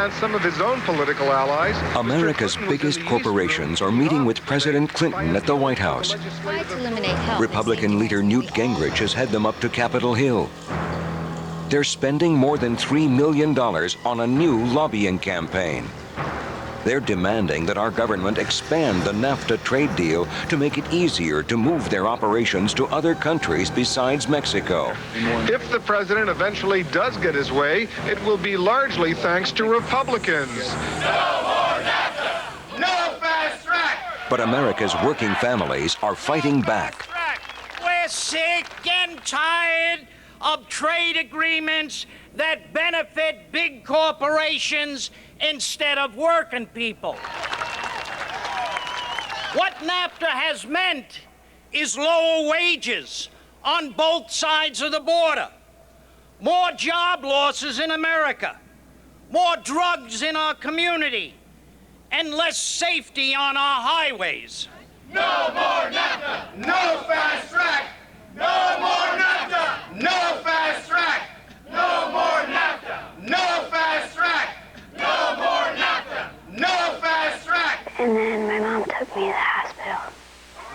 and some of his own political allies. America's biggest corporations are meeting with President Clinton at the White House. Republican leader Newt Gingrich has had them up to Capitol Hill. They're spending more than $3 million on a new lobbying campaign. They're demanding that our government expand the NAFTA trade deal to make it easier to move their operations to other countries besides Mexico. If the president eventually does get his way, it will be largely thanks to Republicans. No more NAFTA! No fast track! But America's working families are fighting back. We're sick and tired of trade agreements that benefit big corporations instead of working people. What NAFTA has meant is lower wages on both sides of the border, more job losses in America, more drugs in our community, and less safety on our highways. No more NAFTA! No fast track! No more NAFTA! No fast track! No more NAFTA! No fast track! No more NAFTA! No fast track! And then my mom took me to the hospital.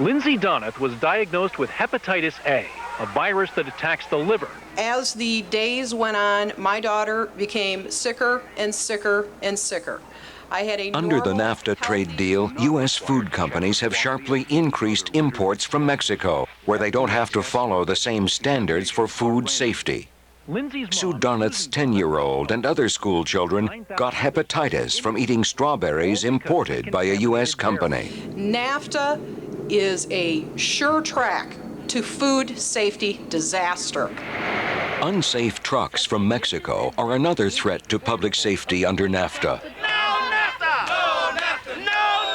Lindsay Donath was diagnosed with hepatitis A, a virus that attacks the liver. As the days went on, my daughter became sicker and sicker and sicker. Under the NAFTA trade deal, U.S. food companies have sharply increased imports from Mexico, where they don't have to follow the same standards for food safety. Sue Donath's 10-year-old and other school children got hepatitis from eating strawberries imported by a U.S. company. NAFTA is a sure track to food safety disaster. Unsafe trucks from Mexico are another threat to public safety under NAFTA.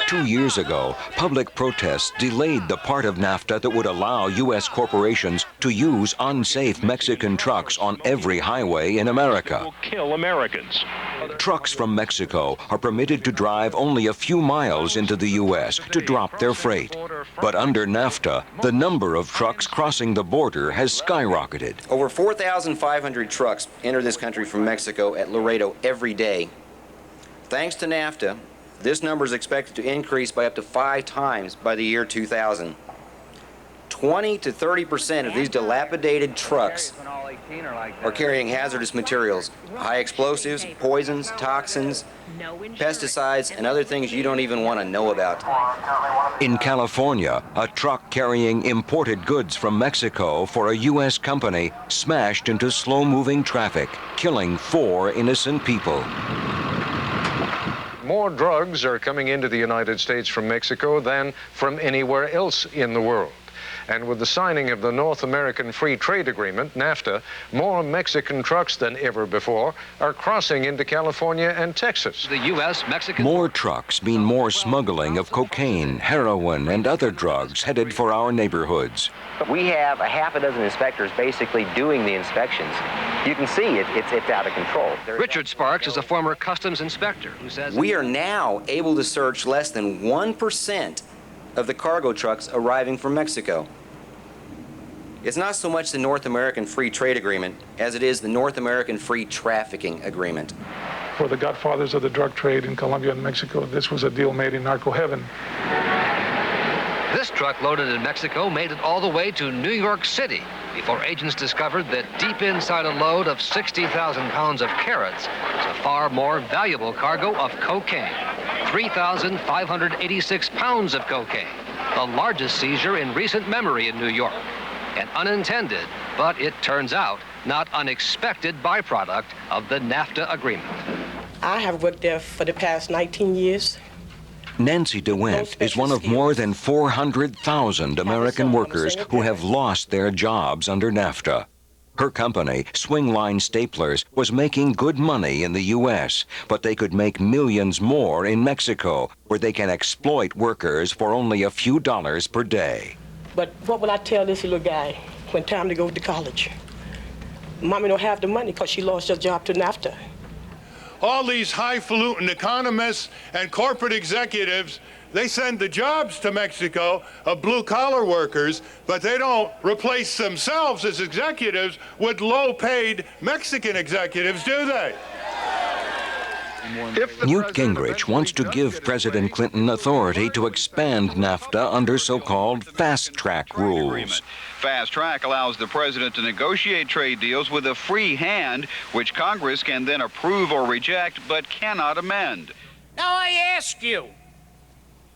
2 years ago, public protests delayed the part of NAFTA that would allow U.S. corporations to use unsafe Mexican trucks on every highway in America. Will kill Americans. Trucks from Mexico are permitted to drive only a few miles into the U.S. to drop their freight. But under NAFTA, the number of trucks crossing the border has skyrocketed. Over 4,500 trucks enter this country from Mexico at Laredo every day. Thanks to NAFTA, this number is expected to increase by up to 5 times by the year 2000. 20 to 30% of these dilapidated trucks are carrying hazardous materials, high explosives, poisons, toxins, pesticides, and other things you don't even want to know about. In California, a truck carrying imported goods from Mexico for a U.S. company smashed into slow-moving traffic, killing 4 innocent people. More drugs are coming into the United States from Mexico than from anywhere else in the world. And with the signing of the North American Free Trade Agreement, NAFTA, more Mexican trucks than ever before are crossing into California and Texas. The U.S. Mexican... More trucks mean more smuggling of cocaine, heroin, and other drugs headed for our neighborhoods. We have a half a dozen inspectors basically doing the inspections. You can see it's out of control. Richard Sparks is a former customs inspector who says... We are now able to search less than 1% of the cargo trucks arriving from Mexico. It's not so much the North American Free Trade Agreement as it is the North American Free Trafficking Agreement. For the godfathers of the drug trade in Colombia and Mexico, this was a deal made in narco heaven. This truck loaded in Mexico made it all the way to New York City before agents discovered that deep inside a load of 60,000 pounds of carrots was a far more valuable cargo of cocaine. 3,586 pounds of cocaine, the largest seizure in recent memory in New York. An unintended, but it turns out, not unexpected byproduct of the NAFTA agreement. I have worked there for the past 19 years. Nancy DeWint is one of more than 400,000 American workers who have lost their jobs under NAFTA. Her company, Swingline Staplers, was making good money in the U.S., but they could make millions more in Mexico, where they can exploit workers for only a few dollars per day. But what will I tell this little guy when time to go to college? Mommy don't have the money because she lost her job to NAFTA. All these highfalutin economists and corporate executives, they send the jobs to Mexico of blue-collar workers, but they don't replace themselves as executives with low-paid Mexican executives, do they? Newt Gingrich wants to give President Clinton authority to expand NAFTA under so-called fast track rules. Fast track allows the president to negotiate trade deals with a free hand, which Congress can then approve or reject, but cannot amend. Now I ask you,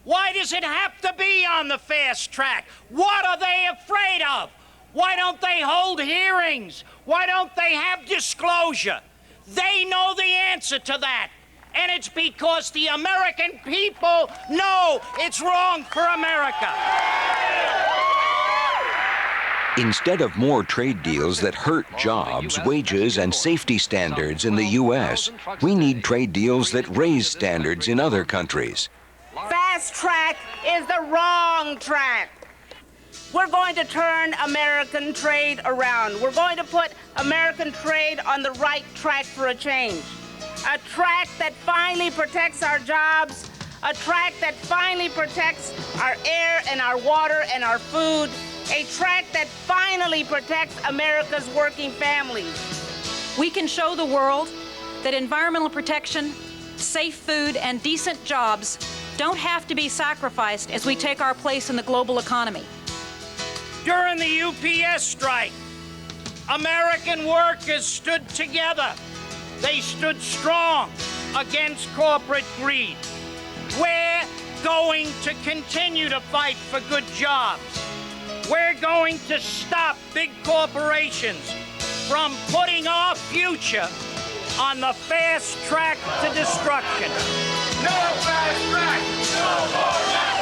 why does it have to be on the fast track? What are they afraid of? Why don't they hold hearings? Why don't they have disclosure? They know the answer to that. And it's because the American people know it's wrong for America. Instead of more trade deals that hurt jobs, wages, and safety standards in the U.S., we need trade deals that raise standards in other countries. Fast track is the wrong track. We're going to turn American trade around. We're going to put American trade on the right track for a change. A track that finally protects our jobs, a track that finally protects our air and our water and our food, a track that finally protects America's working families. We can show the world that environmental protection, safe food, and decent jobs don't have to be sacrificed as we take our place in the global economy. During the UPS strike, American workers stood together. They stood strong against corporate greed. We're going to continue to fight for good jobs. We're going to stop big corporations from putting our future on the fast track to destruction. No fast track! No more